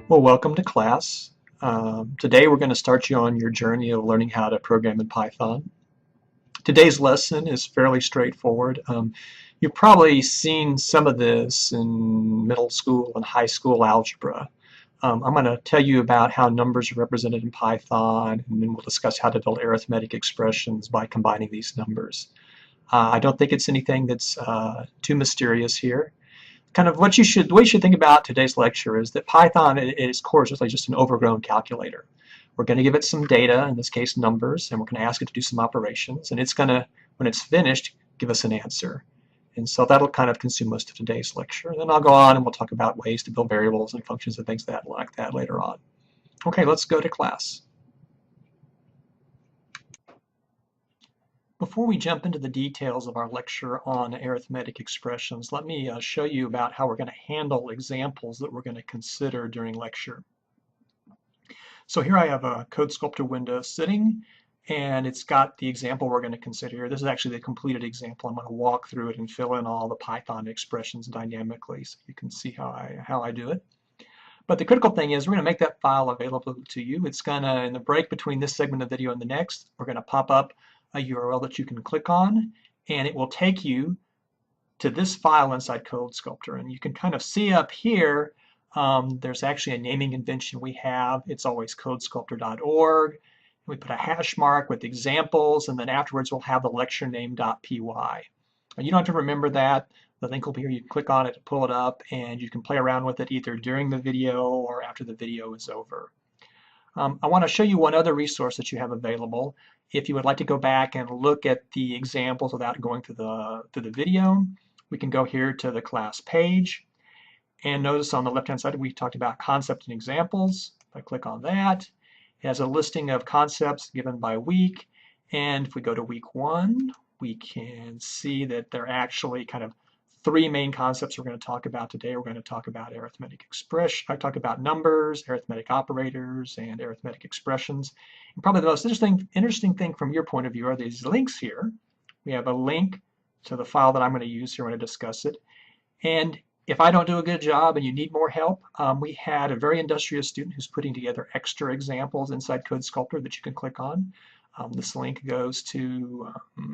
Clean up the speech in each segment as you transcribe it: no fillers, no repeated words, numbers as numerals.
Well, welcome to class. Today we're going to start you on your journey of learning how to program in Python. Today's lesson is fairly straightforward. You've probably seen some of this in middle school and high school algebra. I'm going to tell you about how numbers are represented in Python, and then we'll discuss how to build arithmetic expressions by combining these numbers. I don't think it's anything that's too mysterious here. Kind of what the way you should think about today's lecture is that Python at its core is just an overgrown calculator. We're going to give it some data, in this case numbers, and we're going to ask it to do some operations, and it's going to, when it's finished, give us an answer. And so that'll kind of consume most of today's lecture. And then I'll go on and we'll talk about ways to build variables and functions and things like that later on. Okay, let's go to class. Before we jump into the details of our lecture on arithmetic expressions, let me show you about how we're going to handle examples that we're going to consider during lecture. So here I have a Code Sculptor window sitting, and it's got the example we're going to consider here. This is actually the completed example. I'm going to walk through it and fill in all the Python expressions dynamically so you can see how I do it. But the critical thing is we're going to make that file available to you. It's going to, in the break between this segment of video and the next, we're going to pop up a URL that you can click on, and it will take you to this file inside Code Sculptor. And you can kind of see up here, there's actually a naming convention we have. It's always codesculptor.org. We put a hash mark with examples, and then afterwards we'll have the lecture name.py. You don't have to remember that. The link will be here. You can click on it to pull it up, and you can play around with it either during the video or after the video is over. I want to show you one other resource that you have available. If you would like to go back and look at the examples without going through the video, we can go here to the class page. And notice on the left-hand side, we talked about concepts and examples. If I click on that, it has a listing of concepts given by week. And if we go to week 1, we can see that there are actually kind of 3 main concepts we're going to talk about today. We're going to talk about arithmetic expression. I talk about numbers, arithmetic operators, and arithmetic expressions. And probably the most interesting thing from your point of view are these links here. We have a link to the file that I'm going to use here when I discuss it. And if I don't do a good job and you need more help, we had a very industrious student who's putting together extra examples inside Code Sculptor that you can click on. This link goes to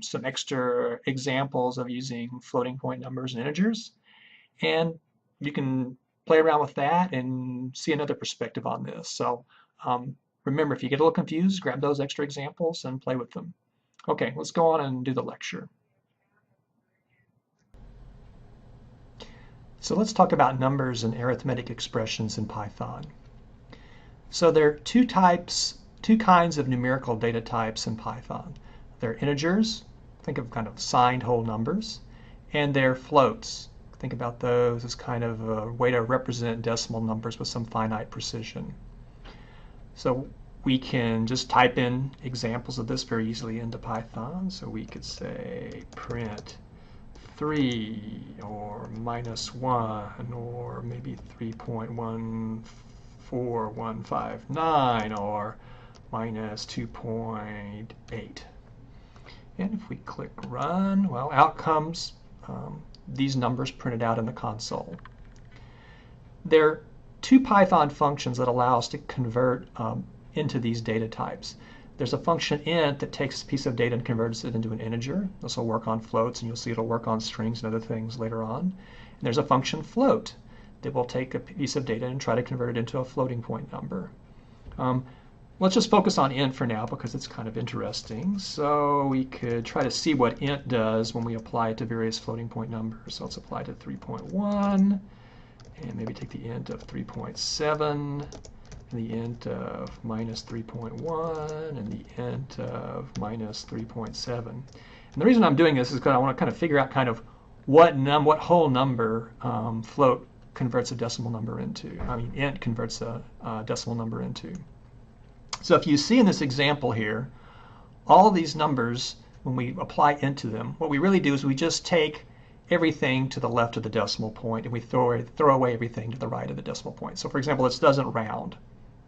some extra examples of using floating point numbers and integers. And you can play around with that and see another perspective on this. So remember, if you get a little confused, grab those extra examples and play with them. Okay, let's go on and do the lecture. So let's talk about numbers and arithmetic expressions in Python. So there are two kinds of numerical data types in Python. They're integers, think of kind of signed whole numbers, and they're floats. Think about those as kind of a way to represent decimal numbers with some finite precision. So we can just type in examples of this very easily into Python. So we could say print 3 or -1 or maybe 3.14159 or -2.8. And if we click run, well, out comes these numbers printed out in the console. There are 2 Python functions that allow us to convert into these data types. There's a function int that takes a piece of data and converts it into an integer. This will work on floats, and you'll see it'll work on strings and other things later on. And there's a function float that will take a piece of data and try to convert it into a floating point number. Let's just focus on int for now because it's kind of interesting. So we could try to see what int does when we apply it to various floating point numbers. So let's apply it to 3.1, and maybe take the int of 3.7, and the int of -3.1, and the int of -3.7. And the reason I'm doing this is because I want to kind of figure out kind of what whole number float converts a decimal number into. Int converts a decimal number into. So if you see in this example here, all these numbers, when we apply int to them, what we really do is we just take everything to the left of the decimal point and we throw away everything to the right of the decimal point. So for example, this doesn't round.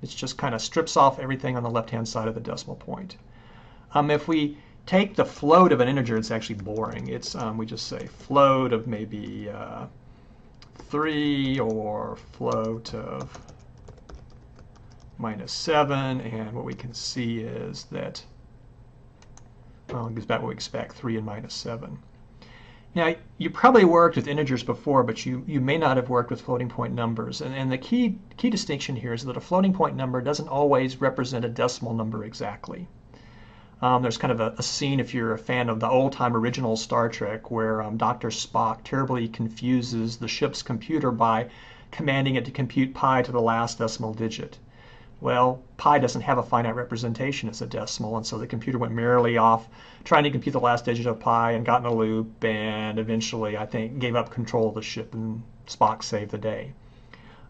It just kind of strips off everything on the left-hand side of the decimal point. If we take the float of an integer, it's actually boring. It's we just say float of maybe 3 or float of minus 7, and what we can see is that, well, it gives back what we expect, 3 and minus 7. Now, you probably worked with integers before, but you may not have worked with floating point numbers. And the key distinction here is that a floating point number doesn't always represent a decimal number exactly. There's kind of a scene, if you're a fan of the old-time original Star Trek, where Dr. Spock terribly confuses the ship's computer by commanding it to compute pi to the last decimal digit. Well, pi doesn't have a finite representation as a decimal, and so the computer went merrily off trying to compute the last digit of pi and got in a loop, and eventually, I think, gave up control of the ship, and Spock saved the day.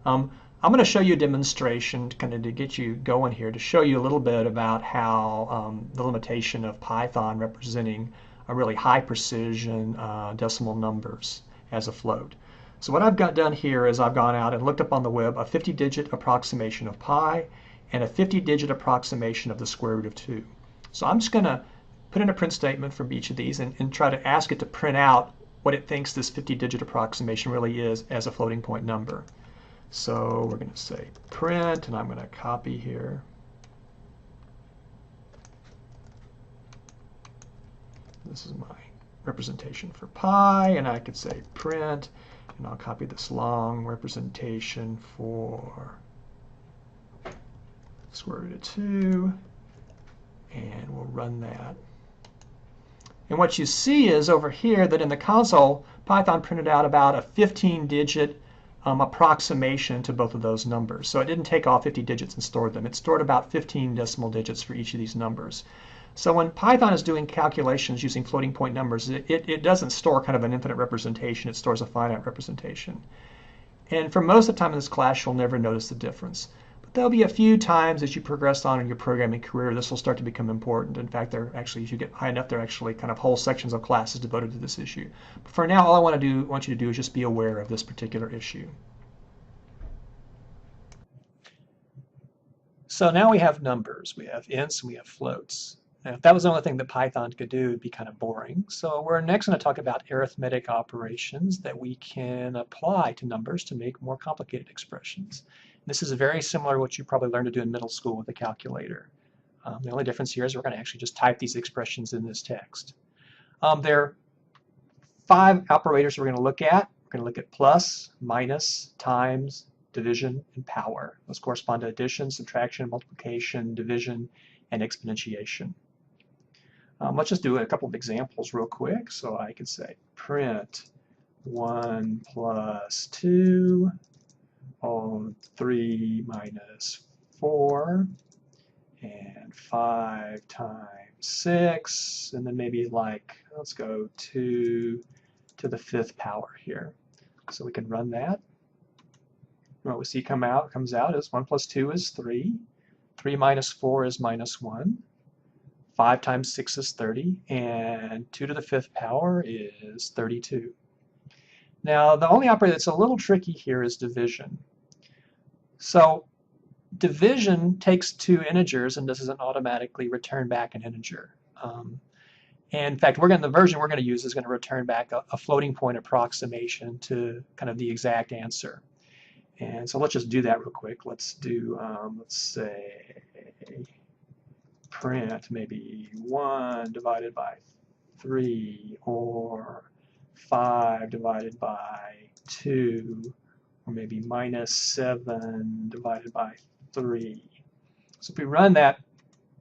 I'm going to show you a demonstration kind of to get you going here, to show you a little bit about how the limitation of Python representing a really high precision decimal numbers as a float. So what I've got done here is I've gone out and looked up on the web a 50-digit approximation of pi and a 50-digit approximation of the square root of 2. So I'm just going to put in a print statement from each of these and try to ask it to print out what it thinks this 50-digit approximation really is as a floating point number. So we're going to say print, and I'm going to copy here. This is my representation for pi, and I could say print, and I'll copy this long representation for square root of 2, and we'll run that. And what you see is over here that in the console, Python printed out about a 15-digit approximation to both of those numbers. So it didn't take all 50 digits and store them. It stored about 15 decimal digits for each of these numbers. So when Python is doing calculations using floating point numbers, it doesn't store kind of an infinite representation. It stores a finite representation. And for most of the time in this class, you'll never notice the difference. But there'll be a few times as you progress on in your programming career, this will start to become important. In fact, if you get high enough, there are actually kind of whole sections of classes devoted to this issue. But for now, all I want you to do is just be aware of this particular issue. So now we have numbers. We have ints and we have floats. Now, if that was the only thing that Python could do, it would be kind of boring. So we're next going to talk about arithmetic operations that we can apply to numbers to make more complicated expressions. This is very similar to what you probably learned to do in middle school with a calculator. The only difference here is we're going to actually just type these expressions in this text. There are 5 operators we're going to look at. We're going to look at plus, minus, times, division, and power. Those correspond to addition, subtraction, multiplication, division, and exponentiation. Let's just do a couple of examples real quick. So I could say print 1 plus 2 on 3 minus 4 and 5 times 6, and then maybe like, let's go 2 to the 5th power here. So we can run that. What we see comes out is 1 plus 2 is 3, 3 minus 4 is minus 1, 5 times 6 is 30, and 2 to the 5th power is 32. Now, the only operator that's a little tricky here is division. So division takes 2 integers and doesn't automatically return back an integer. And in fact, the version we're going to use is going to return back a floating point approximation to kind of the exact answer. And so let's just do that real quick. Let's do, let's say, print maybe 1 divided by 3, or 5 divided by 2, or maybe minus 7 divided by 3. So if we run that,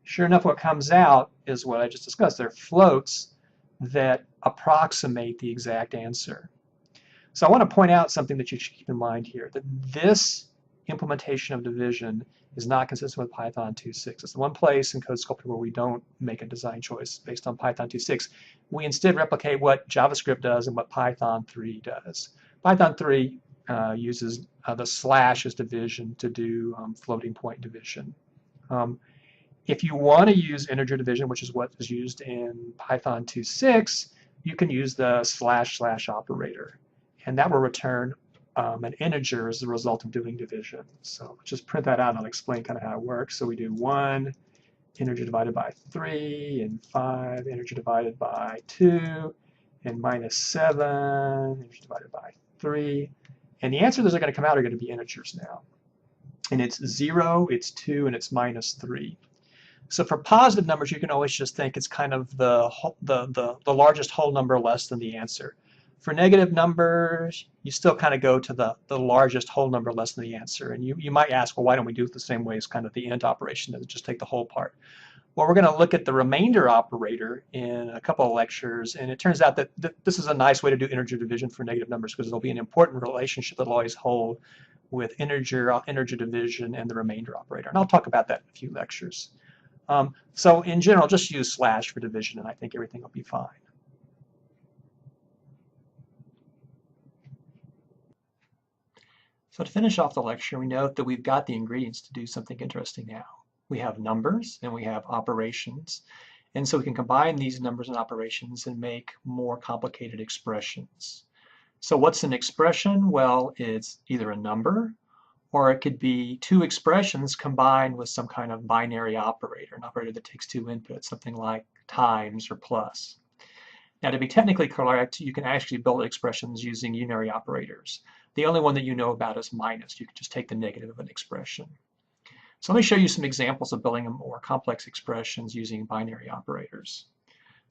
sure enough, what comes out is what I just discussed. They're floats that approximate the exact answer. So I want to point out something that you should keep in mind here, that this implementation of division is not consistent with Python 2.6. It's the one place in CodeSculptor where we don't make a design choice based on Python 2.6. We instead replicate what JavaScript does and what Python 3 does. Python 3 uses the slash as division to do floating point division. If you want to use integer division, which is what is used in Python 2.6, you can use the / operator, and that will return an integer as a result of doing division. So just print that out and I'll explain kind of how it works. So we do 1 integer divided by 3, and 5 integer divided by 2, and minus 7 integer divided by 3. And the answers that are going to come out are going to be integers now. And it's 0, it's 2, and it's minus 3. So for positive numbers, you can always just think it's kind of the largest whole number less than the answer. For negative numbers, you still kind of go to the largest whole number less than the answer. And you might ask, well, why don't we do it the same way as kind of the AND operation, and just take the whole part? Well, we're going to look at the remainder operator in a couple of lectures, and it turns out that this is a nice way to do integer division for negative numbers, because there'll be an important relationship that'll always hold with integer division and the remainder operator. And I'll talk about that in a few lectures. So in general, just use slash for division, and I think everything will be fine. So to finish off the lecture, we note that we've got the ingredients to do something interesting now. We have numbers and we have operations, and so we can combine these numbers and operations and make more complicated expressions. So what's an expression? Well, it's either a number, or it could be two expressions combined with some kind of binary operator, an operator that takes two inputs, something like times or plus. Now, to be technically correct, you can actually build expressions using unary operators. The only one that you know about is minus. You can just take the negative of an expression. So let me show you some examples of building more complex expressions using binary operators.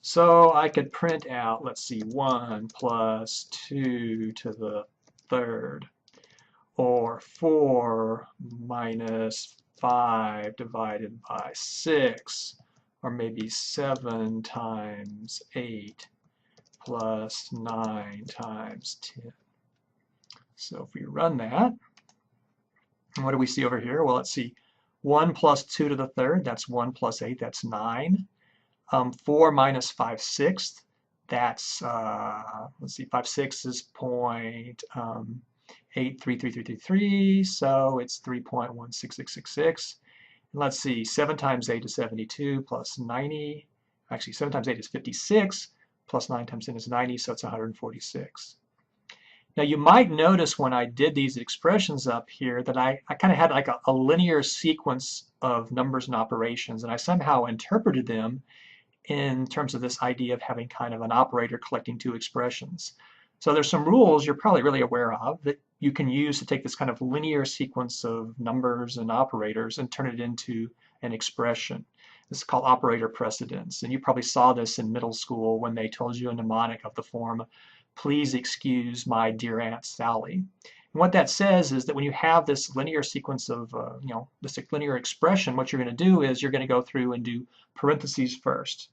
So I could print out, let's see, 1 plus 2 to the third, or 4 minus 5 divided by 6, or maybe 7 times 8 plus 9 times 10. So if we run that, what do we see over here? Well, let's see, 1 plus 2 to the third, that's 1 plus 8, that's 9. 4 minus 5/6, that's, let's see, 5/6 is 0.833333, so it's 3.16666. And let's see, 7 times 8 is 72 plus 90. Actually, 7 times 8 is 56 plus 9 times 10 is 90, so it's 146. Now you might notice when I did these expressions up here that I kind of had like a linear sequence of numbers and operations, and I somehow interpreted them in terms of this idea of having kind of an operator collecting two expressions. So there's some rules you're probably really aware of that you can use to take this kind of linear sequence of numbers and operators and turn it into an expression. This is called operator precedence, and you probably saw this in middle school when they told you a mnemonic of the form, "Please excuse my dear Aunt Sally." And what that says is that when you have this linear sequence of, this linear expression, what you're going to do is you're going to go through and do parentheses first.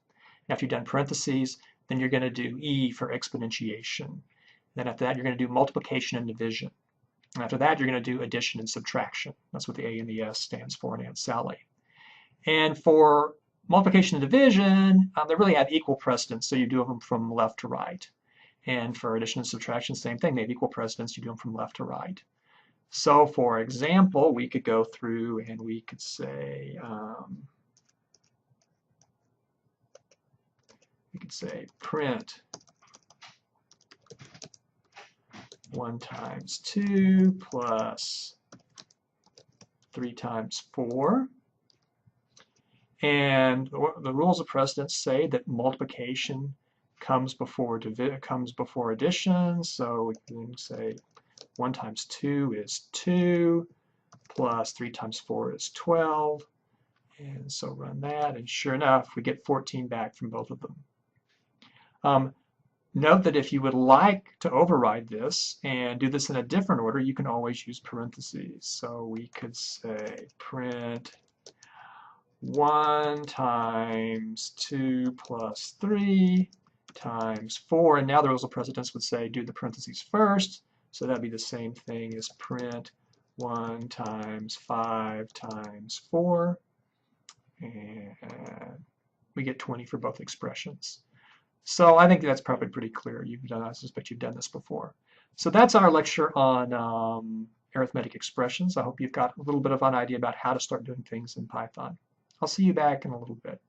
After you've done parentheses, then you're going to do E for exponentiation. Then after that, you're going to do multiplication and division. And after that, you're going to do addition and subtraction. That's what the A and the S stands for in Aunt Sally. And for multiplication and division, they really have equal precedence, so you do them from left to right. And for addition and subtraction, same thing. They have equal precedence. You do them from left to right. So for example, we could go through and we could say, print 1 times 2 plus 3 times 4. And the rules of precedence say that multiplication comes before addition. So we can say 1 times 2 is 2 plus 3 times 4 is 12. And so run that, and sure enough, we get 14 back from both of them. Note that if you would like to override this and do this in a different order, you can always use parentheses. So we could say print 1 times 2 plus 3 times 4. And now the rules of precedence would say do the parentheses first. So that'd be the same thing as print 1 times 5 times 4. And we get 20 for both expressions. So I think that's probably pretty clear. I suspect you've done this before. So that's our lecture on arithmetic expressions. I hope you've got a little bit of an idea about how to start doing things in Python. I'll see you back in a little bit.